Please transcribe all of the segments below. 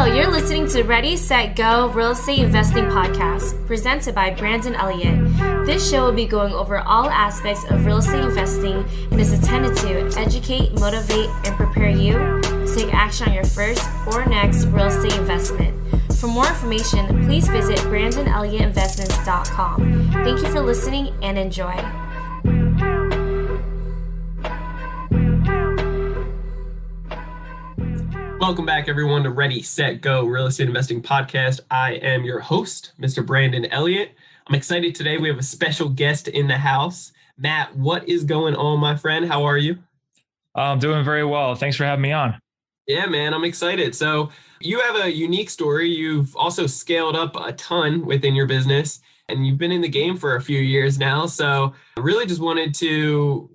Hello, you're listening to Ready, Set, Go Real Estate Investing Podcast, presented by Brandon Elliott. This show will be going over all aspects of real estate investing and is intended to educate, motivate, and prepare you to take action on your first or next real estate investment. For more information, please visit BrandonElliottInvestments.com. Thank you for listening and enjoy. Welcome back, everyone, to Ready, Set, Go Real Estate Investing Podcast. I am your host, Mr. Brandon Elliott. I'm excited today. We have a special guest in the house. Matt, what is going on, my friend? How are you? I'm doing very well. Thanks for having me on. Yeah, man, I'm excited. So you have a unique story. You've also scaled up a ton within your business, and you've been in the game for a few years now. So I really just wanted to,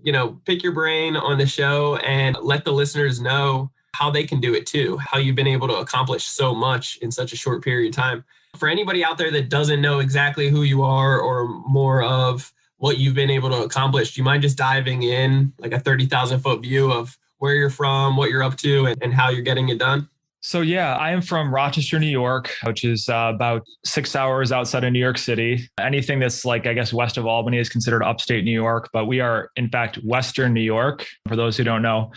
pick your brain on the show and let the listeners know how they can do it too, how you've been able to accomplish so much in such a short period of time. For anybody out there that doesn't know exactly who you are or more of what you've been able to accomplish, do you mind just diving in like a 30,000 foot view of where you're from, what you're up to, and how you're getting it done? So yeah, I am from Rochester, New York, which is about 6 hours outside of New York City. Anything that's west of Albany is considered upstate New York, but we are in fact Western New York, for those who don't know.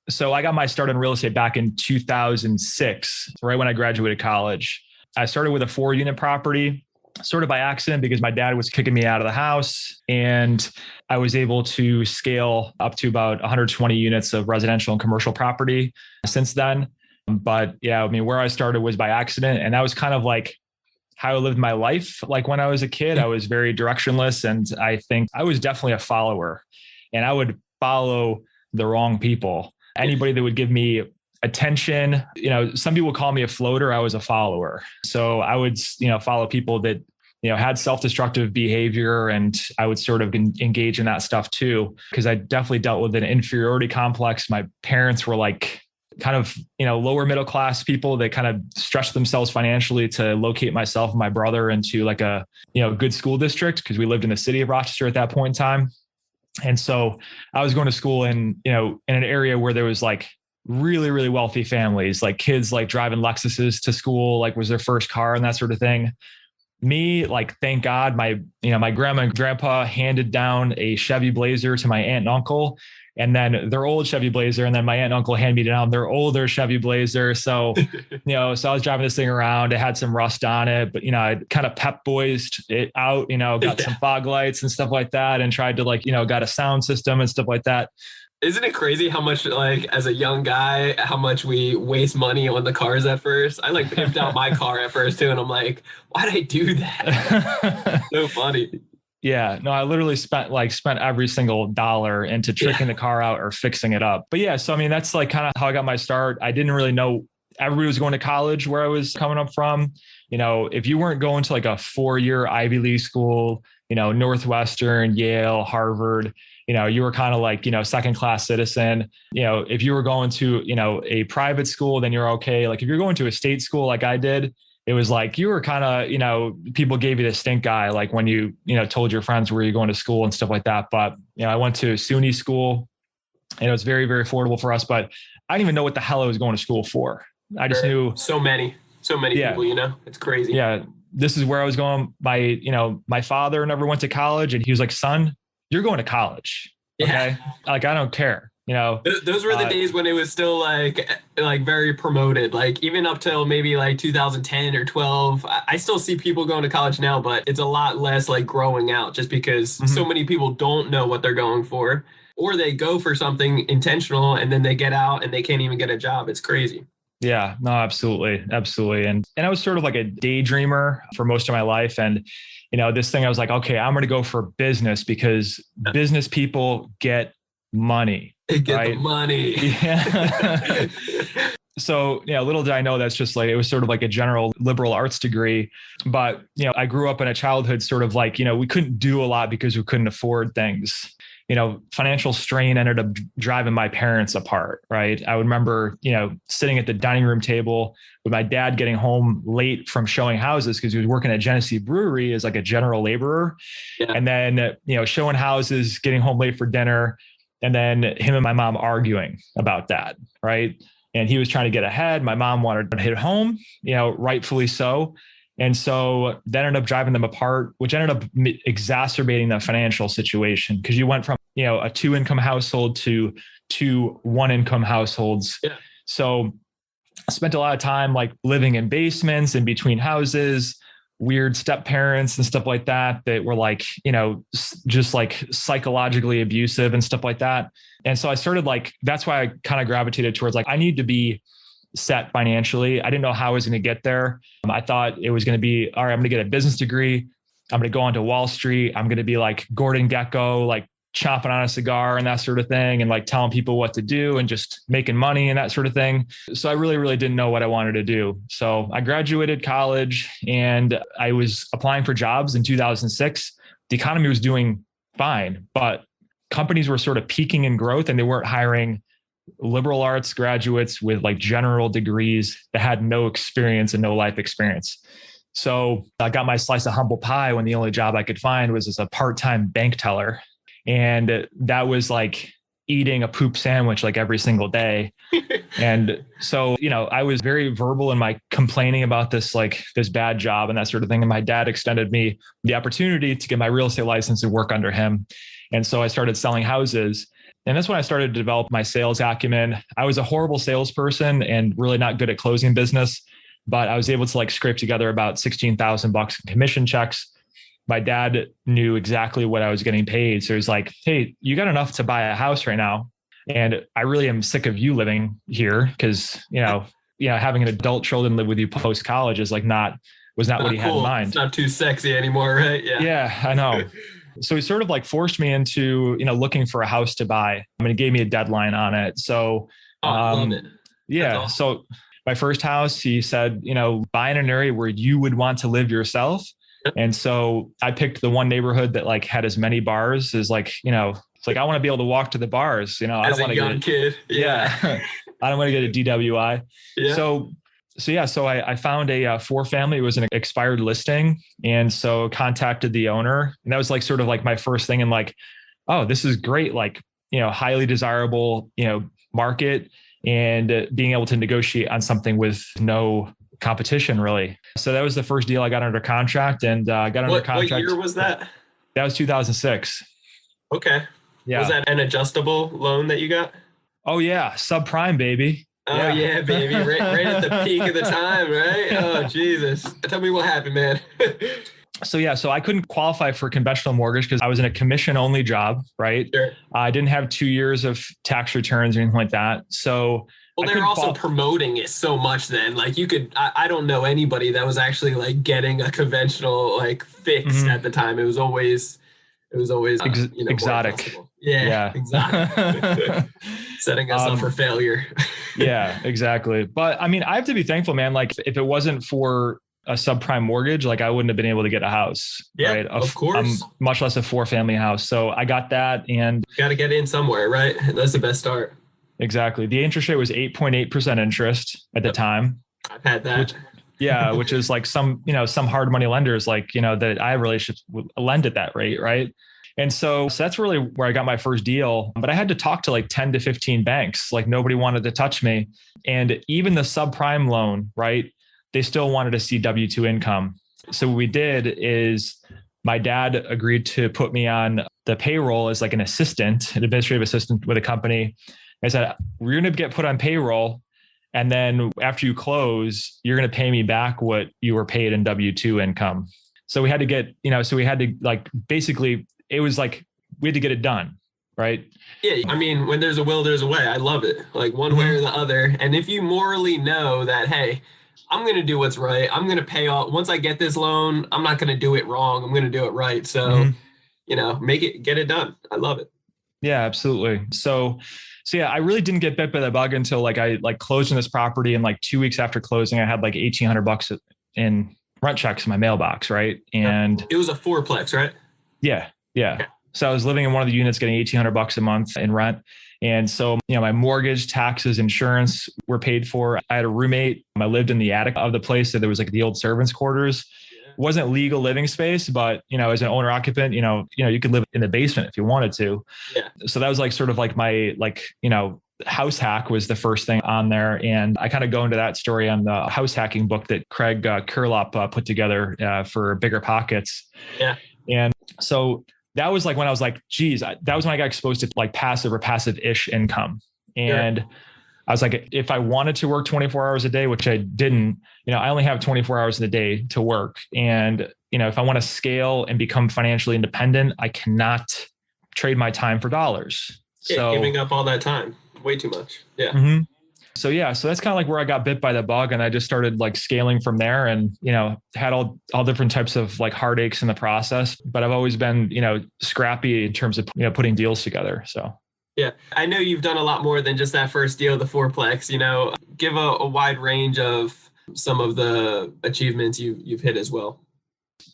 So I got my start in real estate back in 2006, right when I graduated college. I started with a 4-unit property, sort of by accident because my dad was kicking me out of the house, and I was able to scale up to about 120 units of residential and commercial property since then. But yeah, where I started was by accident, and that was kind of like how I lived my life. Like when I was a kid, I was very directionless, and I think I was definitely a follower, and I would follow the wrong people. Anybody that would give me attention, some people call me a floater. I was a follower. So I would, follow people that, had self-destructive behavior, and I would sort of engage in that stuff too, because I definitely dealt with an inferiority complex. My parents were like kind of, lower middle class people that kind of stretched themselves financially to locate myself and my brother into like a, good school district, because we lived in the city of Rochester at that point in time. And so I was going to school in an area where there was like really, really wealthy families, like kids like driving Lexuses to school, like was their first car and that sort of thing. Me, thank God, my grandma and grandpa handed down a Chevy Blazer to my aunt and uncle, and then their old Chevy Blazer. And then my aunt and uncle handed me down their older Chevy Blazer. So, so I was driving this thing around. It had some rust on it, but, I kind of pep boysed it out, got some fog lights and stuff like that, and tried to got a sound system and stuff like that. Isn't it crazy how much, as a young guy, how much we waste money on the cars at first? I pimped out my car at first too. And I'm like, why did I do that? So funny. Yeah, no, I literally spent every single dollar into tricking the car out or fixing it up. But yeah, so that's kind of how I got my start. I didn't really know everybody was going to college where I was coming up from. If you weren't going to a 4-year Ivy League school, Northwestern, Yale, Harvard, you were kind of second class citizen. If you were going to, a private school, then you're okay. If you're going to a state school like I did, it was you were kind of, people gave you the stink eye, when you, told your friends where you're going to school and stuff like that. But, I went to SUNY school, and it was very, very affordable for us, but I didn't even know what the hell I was going to school for. I just knew so many people, it's crazy. Yeah. This is where I was going. My father never went to college, and he was like, son, you're going to college. Okay. I don't care. Those were the days when it was still very promoted, even up till maybe 2010 or 12. I still see people going to college now, but it's a lot less growing out, just because so many people don't know what they're going for, or they go for something intentional and then they get out and they can't even get a job. It's crazy. Yeah, no, absolutely. Absolutely. And I was sort of like a daydreamer for most of my life. And, this thing, I was like, okay, I'm going to go for business, because business people get money. They get the money. Yeah. So, little did I know that's just it was sort of like a general liberal arts degree. But, I grew up in a childhood sort of we couldn't do a lot because we couldn't afford things. Financial strain ended up driving my parents apart, right? I would remember, sitting at the dining room table with my dad getting home late from showing houses, because he was working at Genesee Brewery as a general laborer. Yeah. And then, showing houses, getting home late for dinner, and then him and my mom arguing about that, right? and he was trying to get ahead. My mom wanted to hit home, rightfully so. And so that ended up driving them apart, which ended up exacerbating the financial situation, because you went from, a 2-income household to 2 1-income households. Yeah. So I spent a lot of time like living in basements in between houses, weird step parents and stuff like that were like, just like psychologically abusive and stuff like that. And so I started that's why I kind of gravitated towards I need to be set financially. I didn't know how I was going to get there. I thought it was going to be, all right, I'm going to get a business degree. I'm going to go onto Wall Street. I'm going to be like Gordon Gekko, like chomping on a cigar and that sort of thing, and like telling people what to do and just making money and that sort of thing. So I really, really didn't know what I wanted to do. So I graduated college and I was applying for jobs in 2006. The economy was doing fine, but companies were sort of peaking in growth and they weren't hiring liberal arts graduates with like general degrees that had no experience and no life experience. So I got my slice of humble pie when the only job I could find was as a part-time bank teller. And that was like eating a poop sandwich like every single day. And so, I was very verbal in my complaining about this bad job and that sort of thing. And my dad extended me the opportunity to get my real estate license and work under him. And so I started selling houses. And that's when I started to develop my sales acumen. I was a horrible salesperson and really not good at closing business, but I was able to scrape together about $16,000 in commission checks. My dad knew exactly what I was getting paid. So he was like, hey, you got enough to buy a house right now. And I really am sick of you living here because, having an adult children live with you post-college is was not what he had in mind. It's not too sexy anymore, right? Yeah, I know. So he sort of forced me into, looking for a house to buy. I mean, he gave me a deadline on it. So, I love it. Yeah. Awesome. So my first house, he said, buy in an area where you would want to live yourself. And so I picked the one neighborhood that had as many bars as it's I want to be able to walk to the bars, I don't want to get a kid. Yeah. I don't want to get a DWI. Yeah. So I found a 4-family. It was an expired listing. And so contacted the owner, and that was sort of my first thing. And oh, this is great. Highly desirable, market, and being able to negotiate on something with no competition really. So that was the first deal I got under contract, and got under contract. What year was that? That was 2006. Okay. Yeah. Was that an adjustable loan that you got? Oh yeah. Subprime, baby. Oh yeah, baby. Right at the peak of the time, right? Oh, Jesus. Tell me what happened, man. So I couldn't qualify for conventional mortgage because I was in a commission only job, right? Sure. I didn't have 2 years of tax returns or anything like that. So they're also promoting it so much then. I don't know anybody that was actually getting a conventional fix at the time. It was always exotic. Yeah, exactly. Setting us up for failure. Yeah, exactly. But I mean, I have to be thankful, man. If it wasn't for a subprime mortgage, I wouldn't have been able to get a house. Yeah, right? Of course. Much less a 4-family house. So I got that, and got to get in somewhere, right? That's the best start. Exactly. The interest rate was 8.8% interest at the time. I've had that. Which is some hard money lenders that I have relationships with lend at that rate, right? And so that's really where I got my first deal. But I had to talk to 10 to 15 banks. Nobody wanted to touch me. And even the subprime loan, right? They still wanted to see W-2 income. So what we did is my dad agreed to put me on the payroll as an assistant, an administrative assistant with a company. I said, we're going to get put on payroll. And then after you close, you're going to pay me back what you were paid in W-2 income. So we had to get, basically it was we had to get it done. Right. Yeah. I mean, when there's a will, there's a way. I love it. One way or the other. And if you morally know that, hey, I'm going to do what's right. I'm going to pay off. Once I get this loan, I'm not going to do it wrong. I'm going to do it right. So, get it done. I love it. Yeah, absolutely. So yeah, I really didn't get bit by the bug until I closed on this property, and 2 weeks after closing, I had $1,800 in rent checks in my mailbox, right? And it was a 4-plex, right? Yeah. Okay. So I was living in one of the units, getting $1,800 a month in rent. And so, my mortgage, taxes, insurance were paid for. I had a roommate. I lived in the attic of the place. So there was the old servants' quarters. Wasn't legal living space, but as an owner occupant, you could live in the basement if you wanted to. Yeah. So that was sort of my house hack was the first thing on there. And I kind of go into that story on the house hacking book that Craig Curlop put together for Bigger Pockets. Yeah. And so that was like when I was like, geez, that was when I got exposed to like passive or passive-ish income. And sure. I was like, if I wanted to work 24 hours a day, which I didn't, I only have 24 hours in a day to work. And, if I want to scale and become financially independent, I cannot trade my time for dollars. Yeah, so giving up all that time, way too much. Yeah. Mm-hmm. So that's kind of like where I got bit by the bug, and I just started like scaling from there, and had all different types of like heartaches in the process. But I've always been scrappy in terms of putting deals together. So yeah, I know you've done a lot more than just that first deal, the fourplex. Give a wide range of some of the achievements you've hit as well.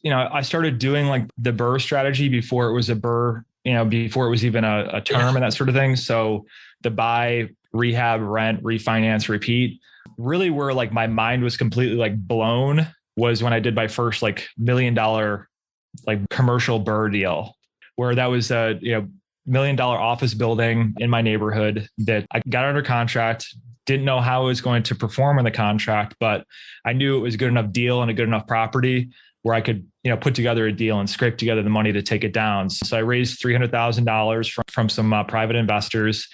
I started doing like the BRRRR strategy before it was a BRRRR, before it was even a term and that sort of thing. So the buy, rehab, rent, refinance, repeat, really where like my mind was completely like blown was when I did my first like $1 million like commercial BRRRR deal, where that was a $1 million office building in my neighborhood that I got under contract. Didn't know how it was going to perform in the contract, but I knew it was a good enough deal and a good enough property where I could, put together a deal and scrape together the money to take it down. So I raised $300,000 from some private investors,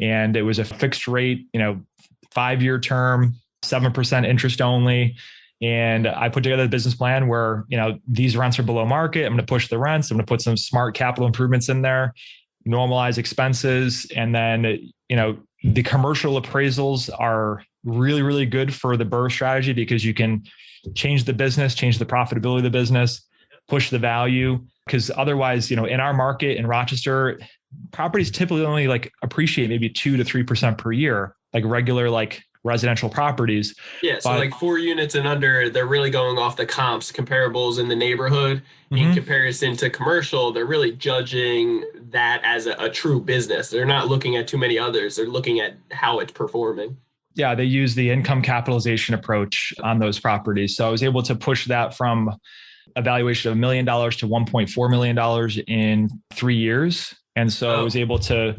and it was a fixed rate, 5-year term, 7% interest only. And I put together a business plan where, these rents are below market. I'm going to push the rents. I'm going to put some smart capital improvements in there, normalize expenses. And then, the commercial appraisals are really, really good for the BRRRR strategy because you can change the business, change the profitability of the business, push the value. Because otherwise, in our market in Rochester, properties typically only like appreciate maybe 2 to 3% per year, like regular like residential properties. Yeah, so like 4 units and under, they're really going off the comps, comparables in the neighborhood. In comparison to commercial, they're really judging that as a true business. They're not looking at too many others. They're looking at how it's performing. Yeah, they use the income capitalization approach on those properties. So I was able to push that from a valuation of $1 million to $1.4 million in 3 years. And so I was able to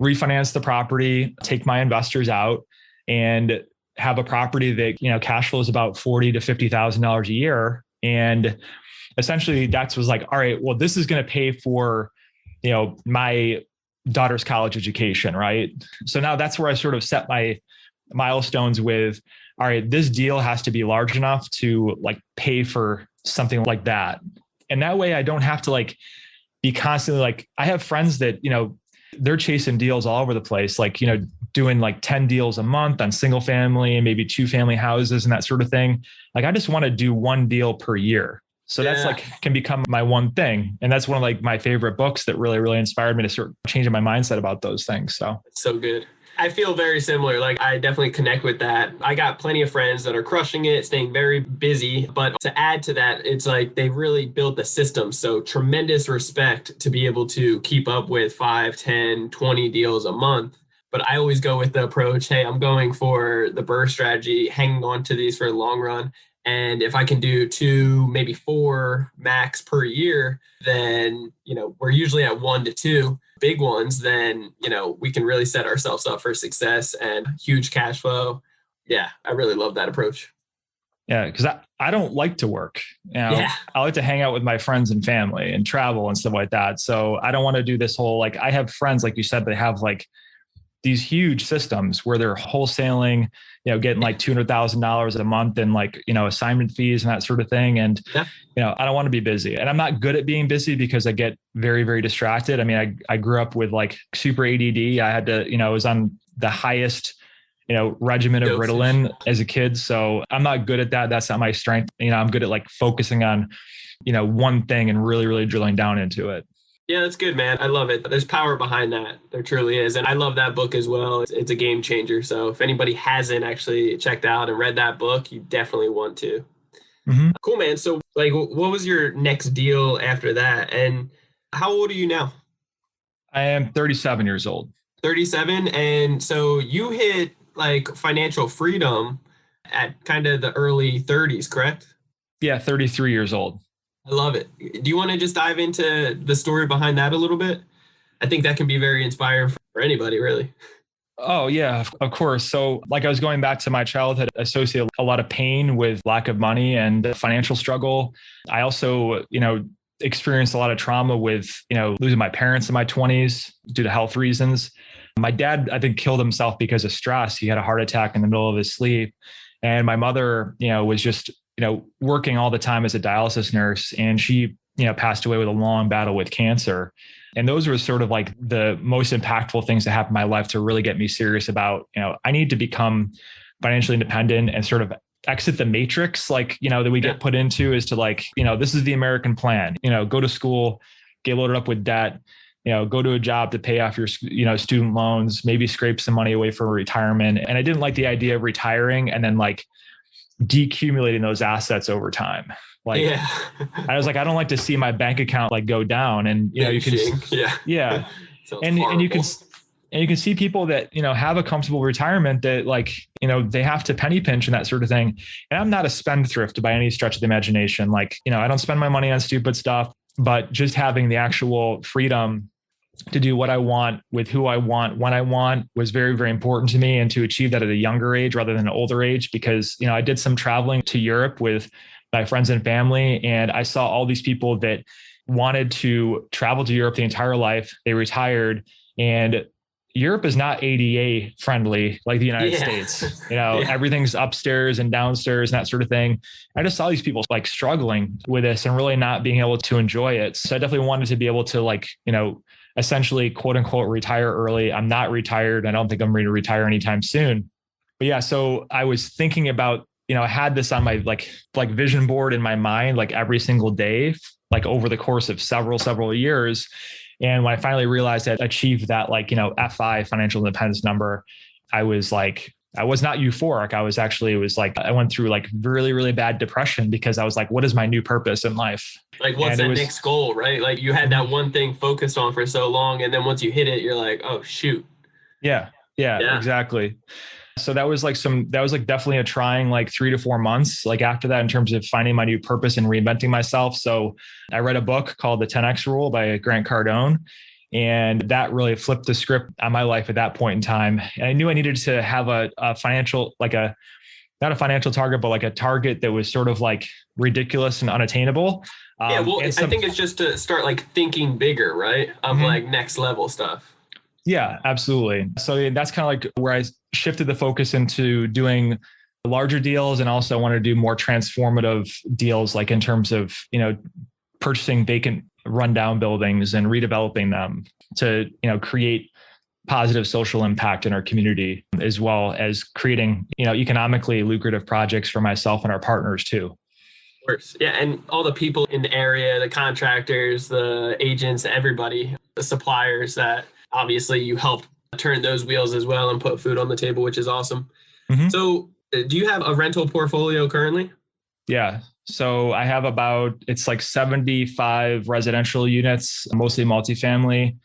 refinance the property, take my investors out, and have a property that, cash flows about $40,000 to $50,000 a year. And essentially that was like, all right, well, this is going to pay for, my daughter's college education. Right. So now that's where I sort of set my milestones with, all right, this deal has to be large enough to like pay for something like that. And that way I don't have to like be constantly like, I have friends that, they're chasing deals all over the place, like, doing like 10 deals a month on single family and maybe 2-family houses and that sort of thing. Like, I just want to do one deal per year. So that's like, can become my one thing. And that's one of like my favorite books that really, really inspired me to start changing my mindset about those things. So it's so good. I feel very similar. Like, I definitely connect with that. I got plenty of friends that are crushing it, staying very busy. But to add to that, it's like they really built the system. So tremendous respect to be able to keep up with 5, 10, 20 deals a month. But I always go with the approach, hey, I'm going for the BRRRR strategy, hanging on to these for the long run. And if I can do 2, maybe 4 max per year, then, we're usually at 1 to 2 big ones, then, we can really set ourselves up for success and huge cash flow. Yeah, I really love that approach. Yeah, because I don't like to work. I like to hang out with my friends and family and travel and stuff like that. So I don't want to do this whole, like, I have friends, like you said, they have like these huge systems where they're wholesaling, getting like $200,000 a month and like, assignment fees and that sort of thing. And, I don't want to be busy, and I'm not good at being busy because I get very, very distracted. I mean, I grew up with like super ADD. I had to, I was on the highest, regimen of Ritalin as a kid. So I'm not good at that. That's not my strength. I'm good at like focusing on, one thing and really, really drilling down into it. Yeah, that's good, man. I love it. There's power behind that. There truly is. And I love that book as well. It's a game changer. So if anybody hasn't actually checked out and read that book, you definitely want to. Mm-hmm. Cool, man. So like, what was your next deal after that? And how old are you now? I am 37 years old. 37. And so you hit like financial freedom at kind of the early 30s, correct? Yeah, 33 years old. I love it. Do you want to just dive into the story behind that a little bit? I think that can be very inspiring for anybody, really. Oh, yeah, of course. So, like, I was going back to my childhood, associated a lot of pain with lack of money and financial struggle. I also, experienced a lot of trauma with, losing my parents in my 20s due to health reasons. My dad, I think, killed himself because of stress. He had a heart attack in the middle of his sleep. And my mother, was just, working all the time as a dialysis nurse. And she, passed away with a long battle with cancer. And those were sort of like the most impactful things that happened in my life to really get me serious about, I need to become financially independent and sort of exit the matrix, like, that we get put into, is to like, this is the American plan, go to school, get loaded up with debt, go to a job to pay off your, student loans, maybe scrape some money away for retirement. And I didn't like the idea of retiring and then like decumulating those assets over time. Like, I was like, I don't like to see my bank account like go down. And, you can, and you can see people that, have a comfortable retirement that like, they have to penny pinch and that sort of thing. And I'm not a spendthrift by any stretch of the imagination. Like, I don't spend my money on stupid stuff, but just having the actual freedom to do what I want with who I want, when I want, was very, very important to me, and to achieve that at a younger age rather than an older age, because, I did some traveling to Europe with my friends and family, and I saw all these people that wanted to travel to Europe the entire life. They retired, and Europe is not ADA friendly like the United States. Everything's upstairs and downstairs and that sort of thing. I just saw these people like struggling with this and really not being able to enjoy it. So I definitely wanted to be able to like, essentially quote unquote retire early. I'm not retired. I don't think I'm ready to retire anytime soon. But yeah, so I was thinking about, I had this on my like vision board in my mind, like every single day, like over the course of several years. And when I finally realized I'd achieved that, like, FI, financial independence number, I was like, I was not euphoric. It was like, I went through like really, really bad depression because I was like, what is my new purpose in life? Like, what's that next goal, right? Like you had that one thing focused on for so long. And then once you hit it, you're like, oh, shoot. Yeah, exactly. So that was definitely a trying like 3 to 4 months, like after that, in terms of finding my new purpose and reinventing myself. So I read a book called The 10X Rule by Grant Cardone. And that really flipped the script on my life at that point in time. And I knew I needed to have a financial, like not a financial target, but like a target that was sort of like ridiculous and unattainable. I think it's just to start like thinking bigger, right? Of like next level stuff. Yeah, absolutely. So that's kind of like where I shifted the focus into doing larger deals, and also want to do more transformative deals, like in terms of, purchasing vacant rundown buildings and redeveloping them to, create positive social impact in our community, as well as creating, economically lucrative projects for myself and our partners too. Of course. Yeah. And all the people in the area, the contractors, the agents, everybody, the suppliers, that obviously you help turn those wheels as well and put food on the table, which is awesome. So do you have a rental portfolio currently? Yeah. So I have it's like 75 residential units, mostly multifamily,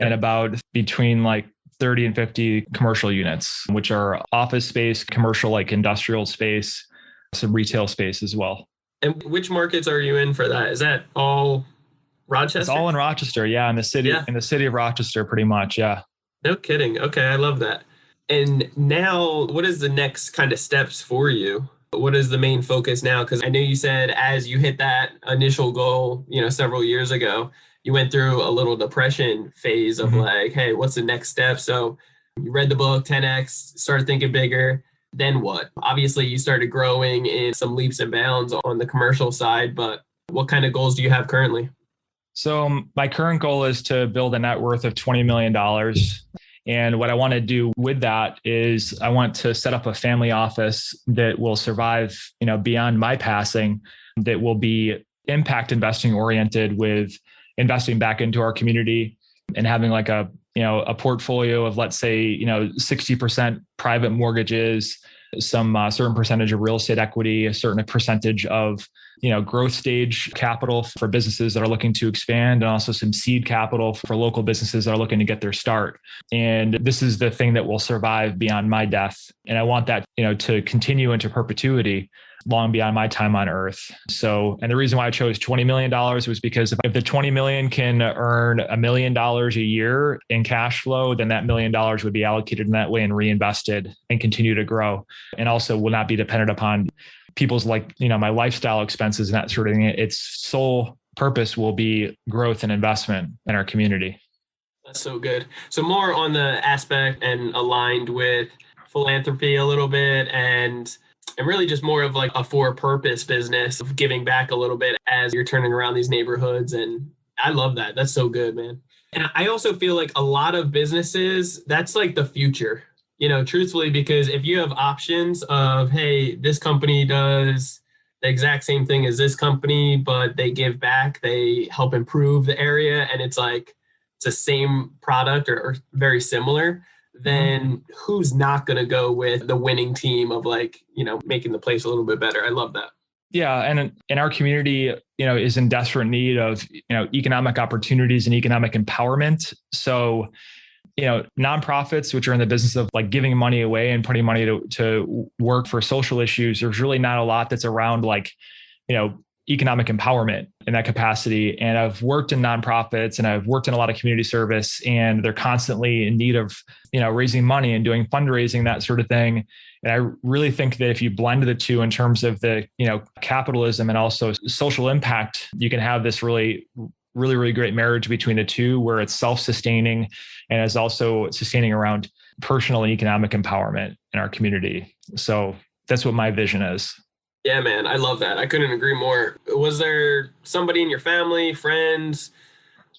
and about between like 30 and 50 commercial units, which are office space, commercial, like industrial space, some retail space as well. And which markets are you in for that? Is that all Rochester? It's all in Rochester. Yeah. In the city of Rochester, pretty much. Yeah. No kidding. Okay. I love that. And now what is the next kind of steps for you? What is the main focus now? Because I know you said as you hit that initial goal, several years ago, you went through a little depression phase of like, hey, what's the next step? So you read the book, 10X, started thinking bigger. Then what? Obviously, you started growing in some leaps and bounds on the commercial side, but what kind of goals do you have currently? So my current goal is to build a net worth of $20 million. And what I want to do with that is I want to set up a family office that will survive, beyond my passing, that will be impact investing oriented, with investing back into our community and having like a portfolio of, let's say, 60% private mortgages, some certain percentage of real estate equity, a certain percentage of, growth stage capital for businesses that are looking to expand, and also some seed capital for local businesses that are looking to get their start. And this is the thing that will survive beyond my death. And I want that, to continue into perpetuity. long beyond my time on earth. So, and the reason why I chose $20 million was because if the 20 million can earn $1 million a year in cash flow, then that $1 million would be allocated in that way and reinvested and continue to grow. And also will not be dependent upon people's my lifestyle expenses and that sort of thing. Its sole purpose will be growth and investment in our community. That's so good. So more on the aspect and aligned with philanthropy a little bit and really just more of like a for-purpose business of giving back a little bit as you're turning around these neighborhoods. And I love that. That's so good, man. And I also feel like a lot of businesses, that's like the future, truthfully, because if you have options of, hey, this company does the exact same thing as this company, but they give back, they help improve the area, and it's like, it's the same product or very similar, then who's not going to go with the winning team of making the place a little bit better? I love that. Yeah. And in our community, is in desperate need of, economic opportunities and economic empowerment. So, nonprofits, which are in the business of giving money away and putting money to work for social issues, there's really not a lot that's around economic empowerment in that capacity. And I've worked in nonprofits and I've worked in a lot of community service, and they're constantly in need of, raising money and doing fundraising, that sort of thing. And I really think that if you blend the two in terms of the, capitalism and also social impact, you can have this really great marriage between the two, where it's self-sustaining and is also sustaining around personal and economic empowerment in our community. So that's what my vision is. Yeah, man, I love that. I couldn't agree more. Was there somebody in your family, friends,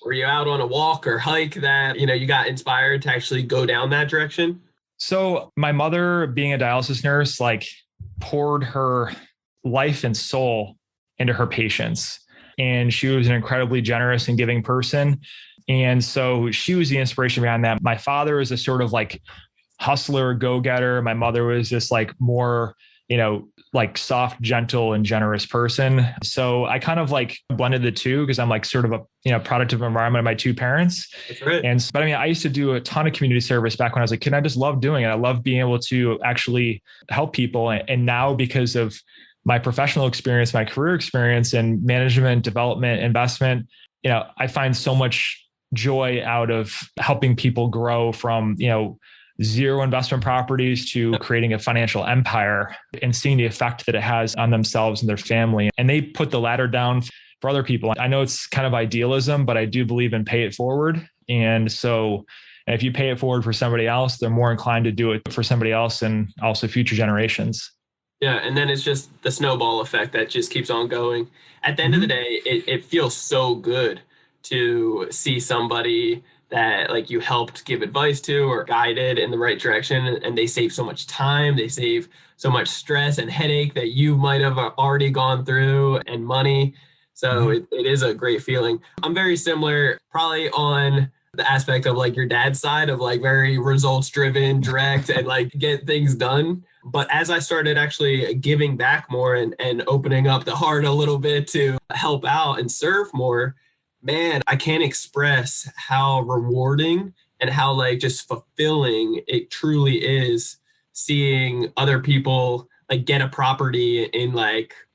were you out on a walk or hike that, you got inspired to actually go down that direction? So my mother, being a dialysis nurse, poured her life and soul into her patients. And she was an incredibly generous and giving person. And so she was the inspiration behind that. My father is a sort of hustler, go-getter. My mother was just more, soft, gentle, and generous person. So I kind of blended the two because I'm sort of a, product of environment of my two parents. That's right. But I used to do a ton of community service back when I was a kid. I just loved doing it. I love being able to actually help people. And now, because of my professional experience, my career experience in management, development, investment, I find so much joy out of helping people grow from, zero investment properties to creating a financial empire and seeing the effect that it has on themselves and their family. And they put the ladder down for other people. I know it's kind of idealism, but I do believe in pay it forward. And so if you pay it forward for somebody else, they're more inclined to do it for somebody else and also future generations. Yeah. And then it's just the snowball effect that just keeps on going. At the end of the day, it feels so good to see somebody that you helped give advice to or guided in the right direction, and they save so much time, they save so much stress and headache that you might have already gone through, and money. So it is a great feeling. I'm very similar, probably on the aspect of your dad's side of very results driven, direct, and get things done. But as I started actually giving back more and opening up the heart a little bit to help out and serve more, man, I can't express how rewarding and how just fulfilling it truly is seeing other people get a property in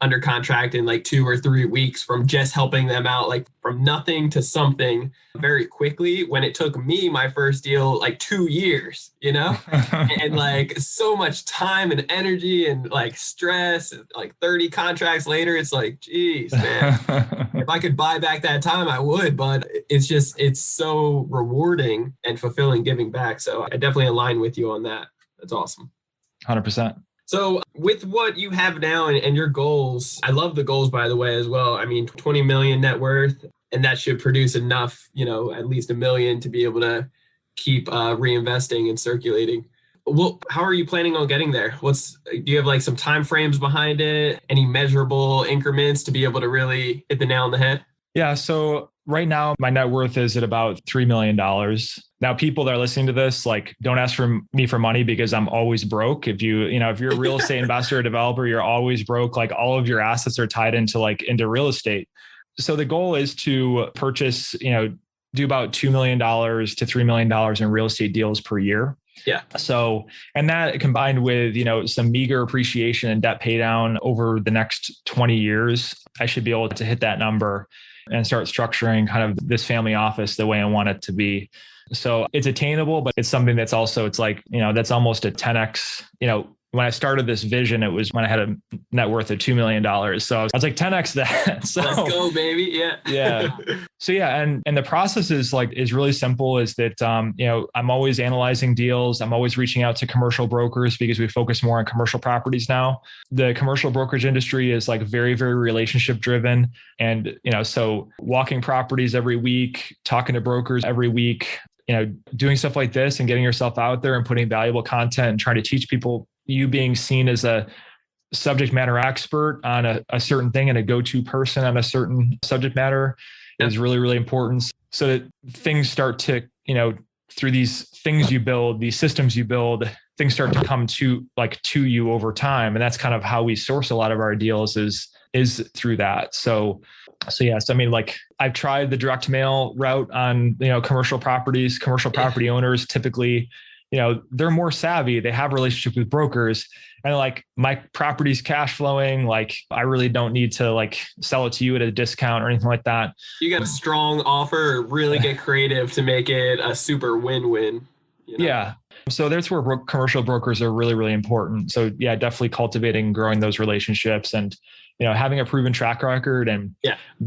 under contract in 2 or 3 weeks from just helping them out, from nothing to something very quickly, when it took me, my first deal, 2 years, and so much time and energy and stress, and 30 contracts later, it's geez, man, if I could buy back that time, I would, but it's so rewarding and fulfilling giving back. So I definitely align with you on that. That's awesome. 100%. So with what you have now and your goals, I love the goals, by the way, as well. 20 million net worth, and that should produce enough, at least $1 million to be able to keep reinvesting and circulating. Well, how are you planning on getting there? Do you have some time frames behind it? Any measurable increments to be able to really hit the nail on the head? Yeah. So right now my net worth is at about $3 million. Now, people that are listening to this, don't ask me for money because I'm always broke. If you're a real estate investor or developer, you're always broke. All of your assets are tied into real estate. So the goal is to purchase, do about $2 million to $3 million in real estate deals per year. Yeah. So, and that combined with, some meager appreciation and debt pay down over the next 20 years, I should be able to hit that number and start structuring kind of this family office the way I want it to be. So it's attainable, but it's something that's also, it's like, that's almost a 10x, when I started this vision, it was when I had a net worth of $2 million. So I was like 10x that. So, let's go, baby. Yeah. Yeah. So yeah. And the process is really simple, is that, I'm always analyzing deals. I'm always reaching out to commercial brokers because we focus more on commercial properties now. The commercial brokerage industry is very, very relationship driven. And, so walking properties every week, talking to brokers every week, doing stuff like this and getting yourself out there and putting valuable content and trying to teach people, you being seen as a subject matter expert on a certain thing and a go-to person on a certain subject matter is really, really important. So that things start to, through these things you build, these systems you build, things start to come to you over time. And that's kind of how we source a lot of our deals is through that. So yes, I mean, I've tried the direct mail route on, commercial properties. Commercial property owners typically, they're more savvy. They have relationships with brokers, and my property's cash flowing. I really don't need to sell it to you at a discount or anything like that. You got a strong offer, really get creative to make it a super win-win. Yeah. So that's where commercial brokers are really, really important. So yeah, definitely cultivating and growing those relationships and, having a proven track record and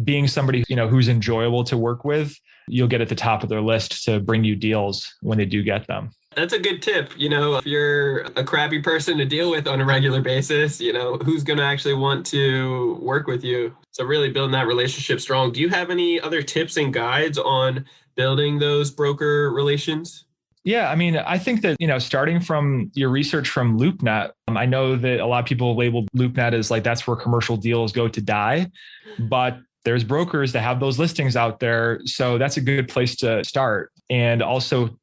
being somebody, who's enjoyable to work with, you'll get at the top of their list to bring you deals when they do get them. That's a good tip. If you're a crappy person to deal with on a regular basis, who's going to actually want to work with you? So really building that relationship strong. Do you have any other tips and guides on building those broker relations? Yeah, I mean, I think that, starting from your research from LoopNet, I know that a lot of people label LoopNet as that's where commercial deals go to die, but there's brokers that have those listings out there. So that's a good place to start. And also,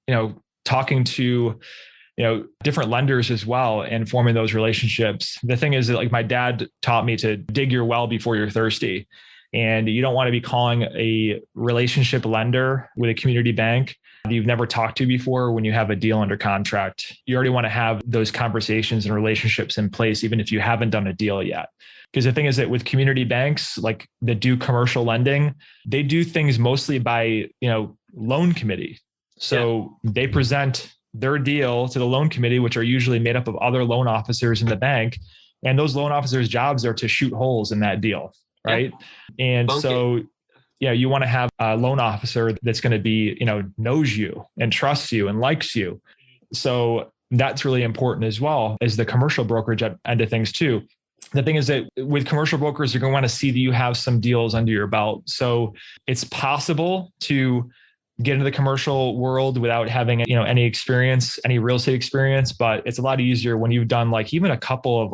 talking to, different lenders as well and forming those relationships. The thing is that my dad taught me to dig your well before you're thirsty. And you don't want to be calling a relationship lender with a community bank that you've never talked to before when you have a deal under contract. You already want to have those conversations and relationships in place, even if you haven't done a deal yet. Because the thing is that with community banks, that do commercial lending, they do things mostly by, loan committee. So they present their deal to the loan committee, which are usually made up of other loan officers in the bank. And those loan officers' jobs are to shoot holes in that deal. Right. And so, you want to have a loan officer that's going to be, knows you and trusts you and likes you. So that's really important as well as the commercial brokerage end of things too. The thing is that with commercial brokers, you're going to want to see that you have some deals under your belt. So it's possible to get into the commercial world without having, any experience, any real estate experience, but it's a lot easier when you've done even a couple of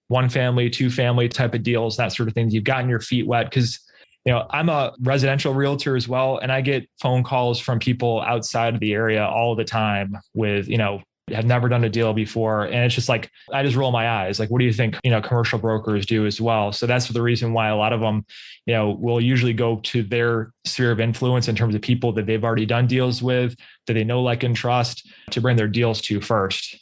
one family, two family type of deals, that sort of thing. You've gotten your feet wet because, I'm a residential realtor as well. And I get phone calls from people outside of the area all the time with, have never done a deal before. And it's just I just roll my eyes. What do you think, commercial brokers do as well? So that's the reason why a lot of them, will usually go to their sphere of influence in terms of people that they've already done deals with, that they know, like, and trust to bring their deals to first.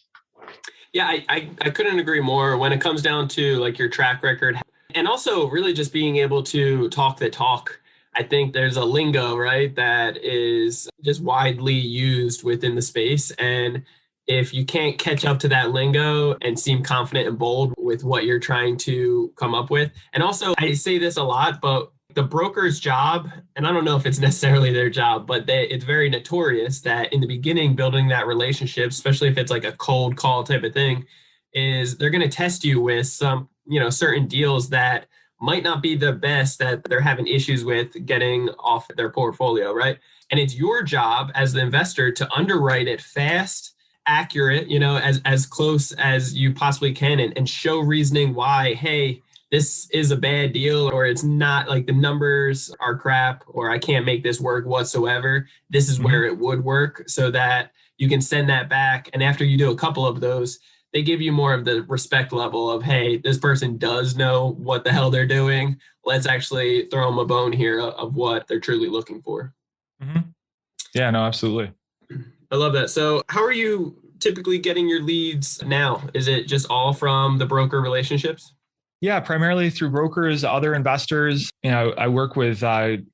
Yeah, I couldn't agree more when it comes down to your track record and also really just being able to talk the talk. I think there's a lingo, right, that is just widely used within the space. And if you can't catch up to that lingo and seem confident and bold with what you're trying to come up with. And also, I say this a lot, but the broker's job, and I don't know if it's necessarily their job, but it's very notorious that in the beginning, building that relationship, especially if it's a cold call type of thing, is they're going to test you with some, certain deals that might not be the best, that they're having issues with getting off their portfolio, right? And it's your job as the investor to underwrite it fast, accurate, as close as you possibly can, and show reasoning why, hey, this is a bad deal, or it's not, the numbers are crap, or I can't make this work whatsoever. This is where it would work, so that you can send that back. And after you do a couple of those, they give you more of the respect level of, hey, this person does know what the hell they're doing. Let's actually throw them a bone here of what they're truly looking for. Mm-hmm. Yeah, no, absolutely. I love that. So how are you typically getting your leads now? Is it just all from the broker relationships? Yeah, primarily through brokers, other investors. I work with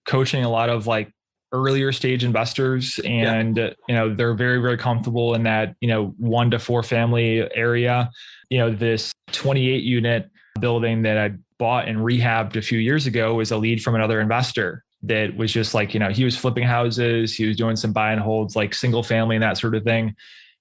coaching a lot of like earlier stage investors, and they're very, very comfortable in that 1 to 4 family area. This 28 unit building that I bought and rehabbed a few years ago was a lead from another investor that was just like, he was flipping houses, he was doing some buy and holds, like single family and that sort of thing.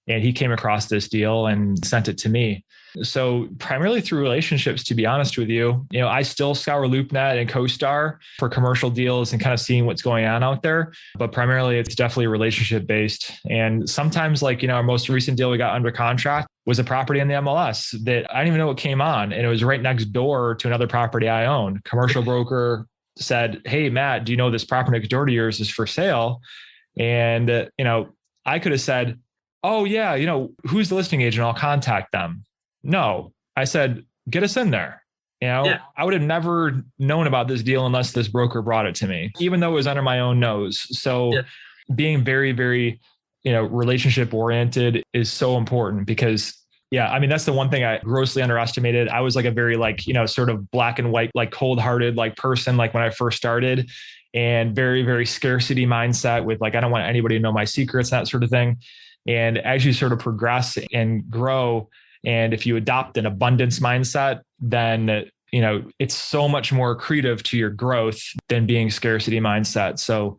And he came across this deal and sent it to me. So primarily through relationships, to be honest with you, I still scour LoopNet and CoStar for commercial deals and kind of seeing what's going on out there. But primarily it's definitely relationship based. And sometimes like, our most recent deal we got under contract was a property in the MLS that I didn't even know what came on. And it was right next door to another property I own. Commercial broker said, "Hey, Matt, do you know this property next door to yours is for sale?" And, I could have said, "Oh yeah, who's the listing agent? I'll contact them." No, I said, "Get us in there." I would have never known about this deal unless this broker brought it to me, even though it was under my own nose. So being very, very, relationship oriented is so important because that's the one thing I grossly underestimated. I was like a very sort of black and white, like cold hearted, like person, like when I first started, and very, very scarcity mindset with like, I don't want anybody to know my secrets, that sort of thing. And as you sort of progress and grow, and if you adopt an abundance mindset, then, it's so much more accretive to your growth than being scarcity mindset. So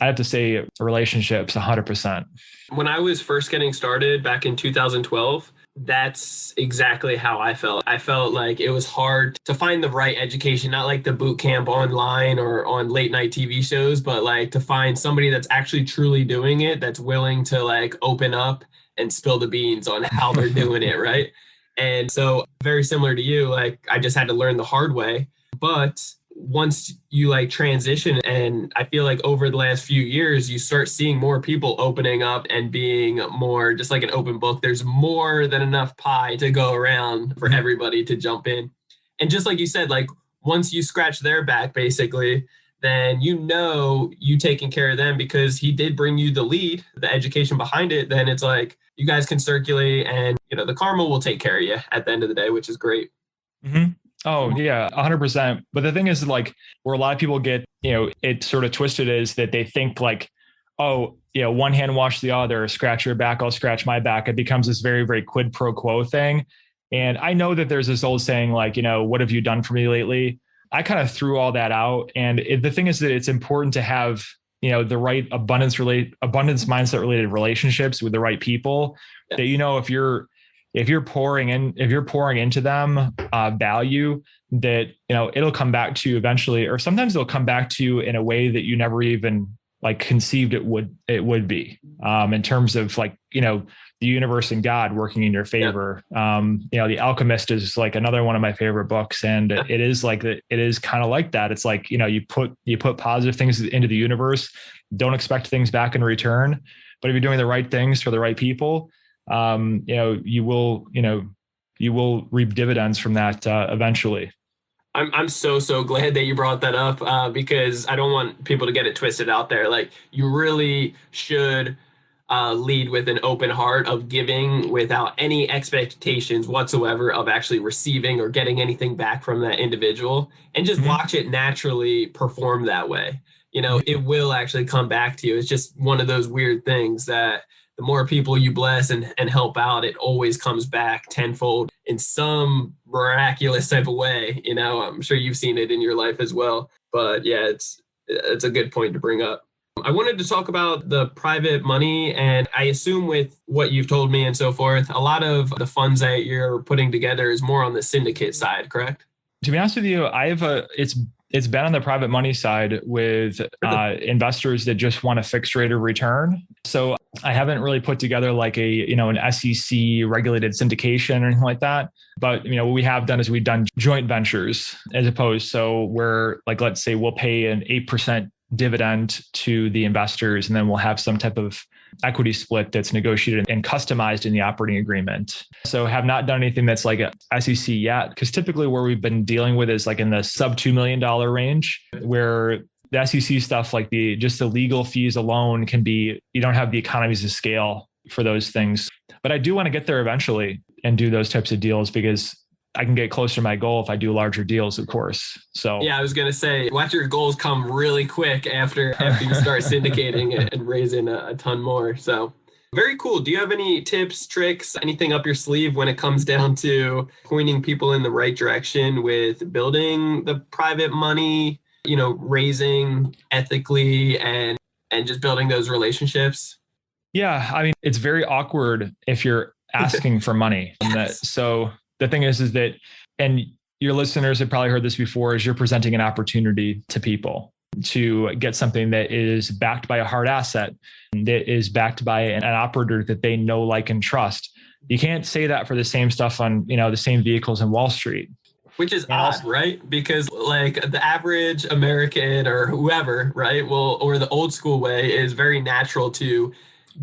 I have to say relationships 100%. When I was first getting started back in 2012, that's exactly how I felt. I felt like it was hard to find the right education, not like the boot camp online or on late night TV shows, but like to find somebody that's actually truly doing it, that's willing to like open up and spill the beans on how they're doing it, right? And so very similar to you, like I just had to learn the hard way. But once you like transition, and I feel like over the last few years, you start seeing more people opening up and being more just like an open book. There's more than enough pie to go around for everybody to jump in. And just like you said, like once you scratch their back, basically, then you taking care of them because he did bring you the lead, the education behind it. Then it's like you guys can circulate and, the karma will take care of you at the end of the day, which is great. Mm-hmm. Oh, yeah, 100%. But the thing is like where a lot of people get, it sort of twisted is that they think like, oh, one hand wash the other, scratch your back, I'll scratch my back. It becomes this very, very quid pro quo thing. And I know that there's this old saying like, what have you done for me lately? I kind of threw all that out. And the thing is that it's important to have, the right abundance mindset related relationships with the right people that, if you're pouring into them value, that, it'll come back to you eventually, or sometimes it'll come back to you in a way that you never even like conceived it would be, in terms of like, the universe and God working in your favor. The Alchemist is like another one of my favorite books. And it is like that. It is kind of like that. It's like, you put positive things into the universe, don't expect things back in return. But if you're doing the right things for the right people, you will reap dividends from that eventually. I'm so glad that you brought that up because I don't want people to get it twisted out there. Like you really should lead with an open heart of giving without any expectations whatsoever of actually receiving or getting anything back from that individual, and just watch it naturally perform that way. It will actually come back to you. It's just one of those weird things that the more people you bless and help out, it always comes back tenfold in some miraculous type of way. I'm sure you've seen it in your life as well. But yeah, it's a good point to bring up. I wanted to talk about the private money, and I assume with what you've told me and so forth, a lot of the funds that you're putting together is more on the syndicate side, correct? To be honest with you, it's been on the private money side with investors that just want a fixed rate of return. So I haven't really put together like an SEC regulated syndication or anything like that. But what we have done is we've done joint ventures as opposed. So where like, let's say we'll pay an 8% dividend to the investors, and then we'll have some type of equity split that's negotiated and customized in the operating agreement. So have not done anything that's like a SEC yet, because typically where we've been dealing with is like in the sub $2 million range, where the SEC stuff, like just the legal fees alone can be, you don't have the economies of scale for those things. But I do want to get there eventually and do those types of deals because I can get closer to my goal if I do larger deals, of course. So yeah, I was going to say, watch your goals come really quick after you start syndicating and raising a ton more. So very cool. Do you have any tips, tricks, anything up your sleeve when it comes down to pointing people in the right direction with building the private money, raising ethically and just building those relationships? Yeah, I mean, it's very awkward if you're asking for money. Yes. So the thing is that, and your listeners have probably heard this before, is you're presenting an opportunity to people to get something that is backed by a hard asset, that is backed by an operator that they know, like, and trust. You can't say that for the same stuff on, the same vehicles in Wall Street. Which is odd, right? Because like the average American or whoever, right, or the old school way is very natural to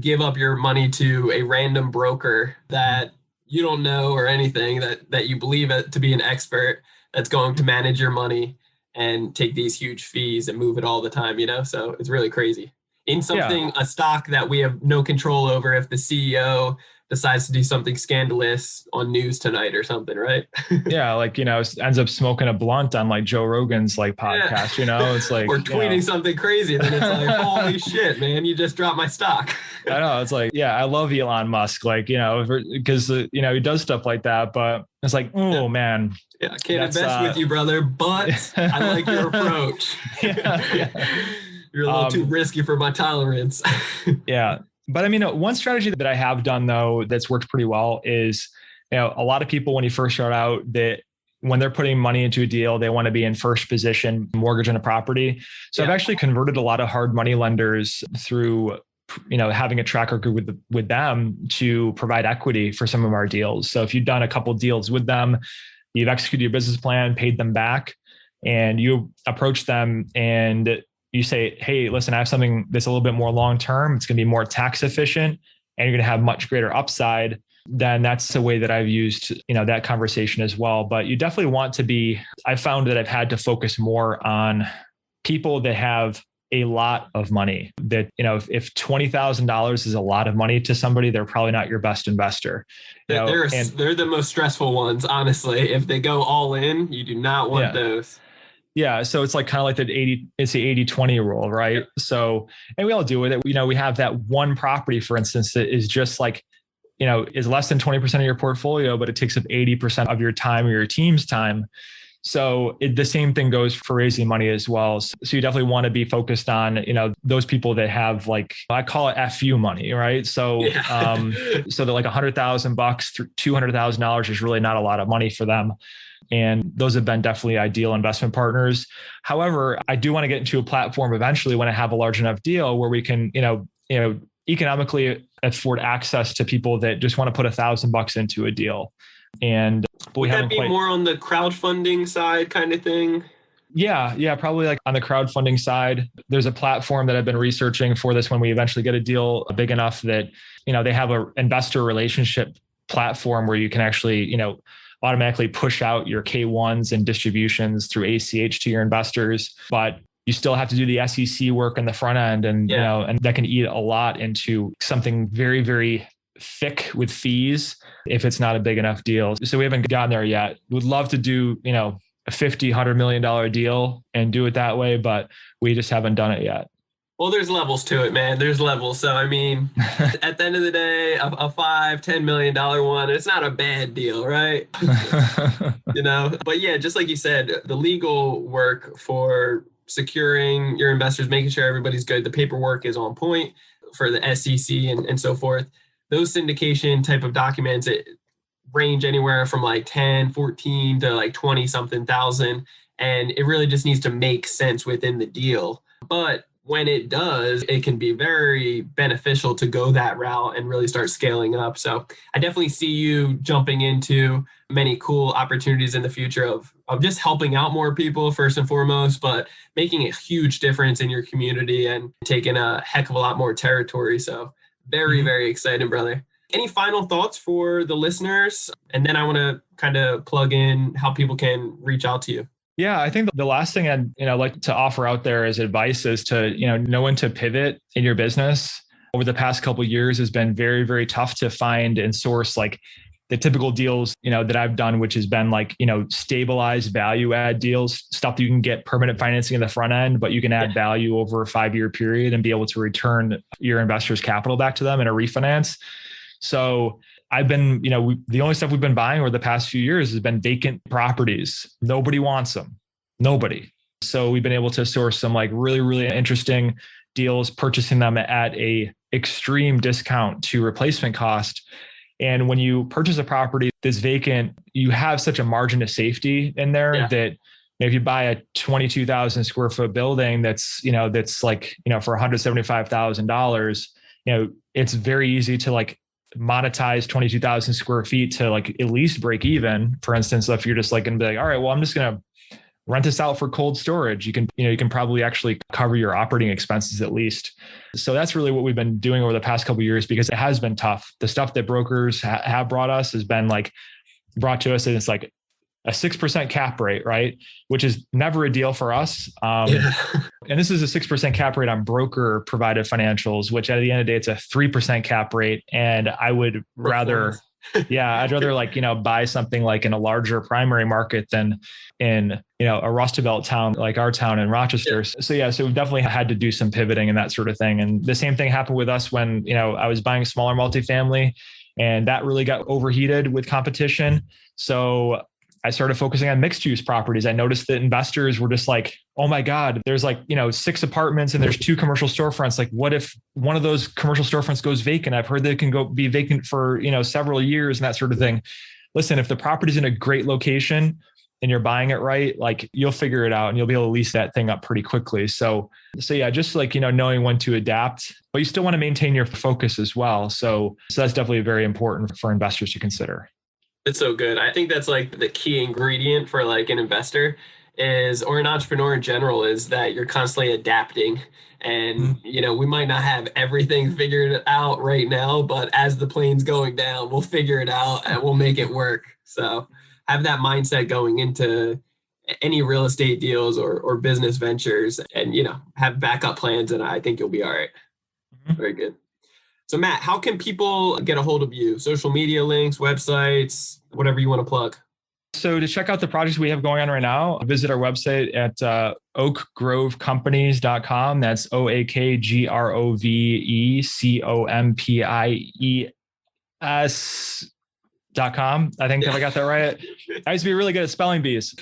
give up your money to a random broker that you don't know or anything, that you believe it to be an expert that's going to manage your money and take these huge fees and move it all the time, So it's really crazy. In something, a stock that we have no control over if the CEO decides to do something scandalous on news tonight or something, right? Yeah, like, ends up smoking a blunt on like Joe Rogan's like podcast, It's like, or tweeting something crazy, and then it's like, holy shit, man, you just dropped my stock. I know, it's like, I love Elon Musk, like, because he does stuff like that, but it's like, man. Yeah, I can't invest with you, brother, but I like your approach. You're a little too risky for my tolerance. Yeah. But I mean, one strategy that I have done, though, that's worked pretty well is, a lot of people, when you first start out, that when they're putting money into a deal, they want to be in first position mortgage on a property. So I've actually converted a lot of hard money lenders through, having a track record with them to provide equity for some of our deals. So if you've done a couple of deals with them, you've executed your business plan, paid them back, and you approach them and you say, hey, listen, I have something that's a little bit more long-term. It's going to be more tax efficient and you're going to have much greater upside. Then that's the way that I've used, that conversation as well. But you definitely want to be, I found that I've had to focus more on people that have a lot of money. That, if $20,000 is a lot of money to somebody, they're probably not your best investor. They're the most stressful ones, honestly. If they go all in, you do not want those. Yeah. So it's like kind of like the 80-20 rule, right? So, and we all do with it. We have that one property, for instance, that is just like, is less than 20% of your portfolio, but it takes up 80% of your time or your team's time. So the same thing goes for raising money as well. So you definitely want to be focused on, those people that have, like, I call it FU money, right? So, so that like $100,000, $200,000 is really not a lot of money for them. And those have been definitely ideal investment partners. However, I do want to get into a platform eventually when I have a large enough deal where we can, economically afford access to people that just want to put $1,000 into a deal. And would that be more on the crowdfunding side kind of thing? Yeah, probably like on the crowdfunding side. There's a platform that I've been researching for this when we eventually get a deal big enough that, they have an investor relationship platform where you can actually, automatically push out your K1s and distributions through ACH to your investors, but you still have to do the SEC work in the front end, and and that can eat a lot into something very, very thick with fees if it's not a big enough deal. So we haven't gotten there yet. Would love to do, a $50-100 million deal and do it that way, but we just haven't done it yet. Well, there's levels to it, man. There's levels. So, I mean, at the end of the day, a $5-10 million one, it's not a bad deal, right? But yeah, just like you said, the legal work for securing your investors, making sure everybody's good, the paperwork is on point for the SEC and so forth. Those syndication type of documents, it range anywhere from like 10, 14 to like 20 something thousand. And it really just needs to make sense within the deal. But when it does, it can be very beneficial to go that route and really start scaling up. So I definitely see you jumping into many cool opportunities in the future of just helping out more people first and foremost, but making a huge difference in your community and taking a heck of a lot more territory. So very, very exciting, brother. Any final thoughts for the listeners? And then I want to kind of plug in how people can reach out to you. Yeah, I think the last thing I'd like to offer out there as advice is to know when to pivot in your business over the past couple of years has been very, very tough to find and source like the typical deals, that I've done, which has been like, stabilized value add deals, stuff that you can get permanent financing in the front end, but you can add value over a 5-year period and be able to return your investors' capital back to them in a refinance. So I've been, the only stuff we've been buying over the past few years has been vacant properties. Nobody wants them. Nobody. So we've been able to source some like really, really interesting deals, purchasing them at a extreme discount to replacement cost. And when you purchase a property that's vacant, you have such a margin of safety in there that if you buy a 22,000 square foot building that's like, for $175,000, it's very easy to like monetize 22,000 square feet to like at least break even. For instance, if you're just like going to be like, all right, well, I'm just going to rent this out for cold storage. You can probably actually cover your operating expenses at least. So that's really what we've been doing over the past couple of years, because it has been tough. The stuff that brokers have brought us has been like brought to us, and it's like a 6% cap rate, right? Which is never a deal for us. And this is a 6% cap rate on broker provided financials, which at the end of the day, it's a 3% cap rate. And I would rather, I'd rather like, buy something like in a larger primary market than in, a Rust Belt town like our town in Rochester. So we've definitely had to do some pivoting and that sort of thing. And the same thing happened with us when, I was buying smaller multifamily, and that really got overheated with competition. So I started focusing on mixed use properties. I noticed that investors were just like, oh my God, there's like, 6 apartments and there's 2 commercial storefronts. Like, what if one of those commercial storefronts goes vacant? I've heard that it can be vacant for, several years and that sort of thing. Listen, if the property's in a great location and you're buying it right, like you'll figure it out and you'll be able to lease that thing up pretty quickly. So just like, knowing when to adapt, but you still want to maintain your focus as well. So that's definitely very important for investors to consider. It's so good. I think that's like the key ingredient for like an investor or an entrepreneur in general, is that you're constantly adapting. And, we might not have everything figured out right now, but as the plane's going down, we'll figure it out and we'll make it work. So have that mindset going into any real estate deals or business ventures, and, have backup plans. And I think you'll be all right. Very good. So Matt, how can people get a hold of you? Social media links, websites, whatever you want to plug. So to check out the projects we have going on right now, visit our website at oakgrovecompanies.com. That's oakgrovecompanies.com. I think I got that right. I used to be really good at spelling bees.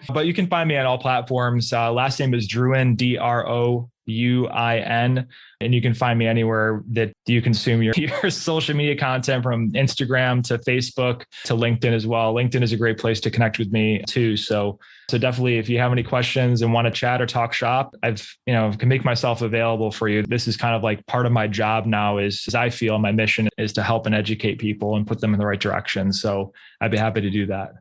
But you can find me on all platforms. Last name is Drouin, Drouin. And you can find me anywhere that you consume your social media content, from Instagram to Facebook to LinkedIn as well. LinkedIn is a great place to connect with me too. So definitely, if you have any questions and want to chat or talk shop, can make myself available for you. This is kind of like part of my job now, is I feel my mission is to help and educate people and put them in the right direction. So I'd be happy to do that.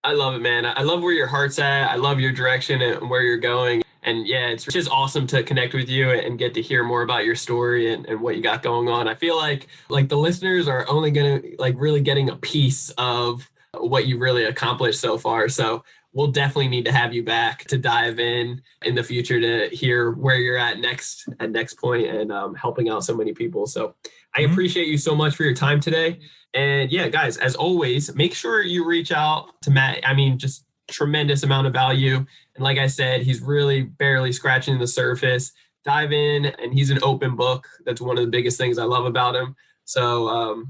I love it, man. I love where your heart's at. I love your direction and where you're going. And it's just awesome to connect with you and get to hear more about your story and what you got going on. I feel like the listeners are only going to like really getting a piece of what you really accomplished so far. So we'll definitely need to have you back to dive in the future to hear where you're at next point and helping out so many people. So I appreciate you so much for your time today. And guys, as always, make sure you reach out to Matt. I mean, just tremendous amount of value. And like I said, he's really barely scratching the surface. Dive in, and he's an open book. That's one of the biggest things I love about him. So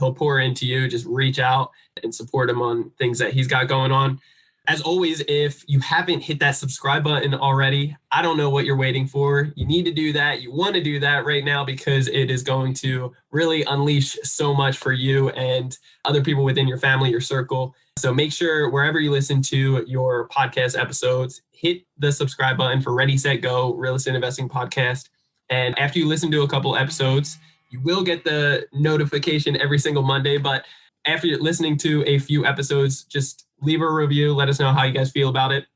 he'll pour into you. Just reach out and support him on things that he's got going on. As always, if you haven't hit that subscribe button already, I don't know what you're waiting for. You need to do that. You want to do that right now, because it is going to really unleash so much for you and other people within your family, your circle. So make sure wherever you listen to your podcast episodes, hit the subscribe button for Ready, Set, Go, Real Estate Investing Podcast. And after you listen to a couple episodes, you will get the notification every single Monday. But after you're listening to a few episodes, just leave a review. Let us know how you guys feel about it.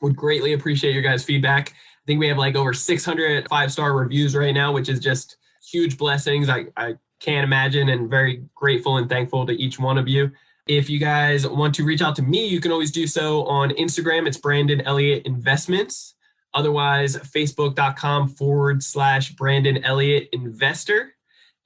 Would greatly appreciate your guys' feedback. I think we have like over 600 5-star reviews right now, which is just huge blessings. I can't imagine, and very grateful and thankful to each one of you. If you guys want to reach out to me, you can always do so on Instagram. It's Brandon Elliott Investments. Otherwise, Facebook.com/Brandon Elliott Investor.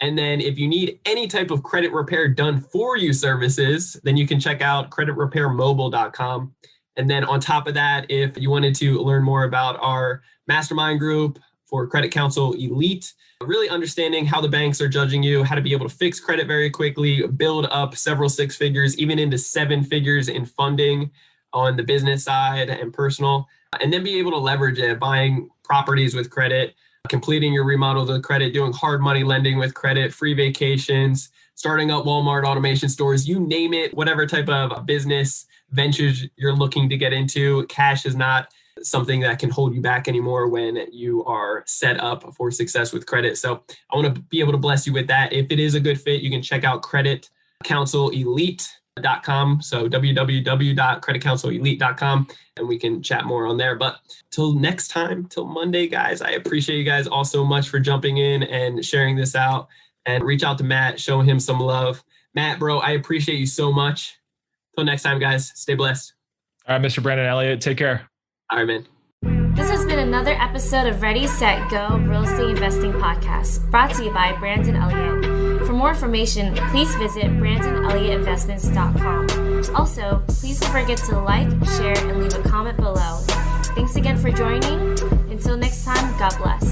And then if you need any type of credit repair done for you services, then you can check out creditrepairmobile.com. And then on top of that, if you wanted to learn more about our mastermind group for Credit Counsel Elite, really understanding how the banks are judging you, how to be able to fix credit very quickly, build up several six figures, even into seven figures in funding on the business side and personal, and then be able to leverage it, buying properties with credit, completing your remodel with credit, doing hard money lending with credit, free vacations, starting up Walmart automation stores, you name it, whatever type of business ventures you're looking to get into. Cash is not something that can hold you back anymore when you are set up for success with credit. So I want to be able to bless you with that. If it is a good fit, you can check out creditcounselelite.com. So www.creditcounselelite.com, and we can chat more on there. But till next time, till Monday, guys, I appreciate you guys all so much for jumping in and sharing this out, and reach out to Matt, show him some love. Matt, bro, I appreciate you so much. Till next time, guys, stay blessed. All right, Mr. Brandon Elliott, take care. All right, man. This has been another episode of Ready, Set, Go Real Estate Investing Podcast, brought to you by Brandon Elliott. For more information, please visit BrandonElliottInvestments.com. Also, please don't forget to like, share, and leave a comment below. Thanks again for joining. Until next time, God bless.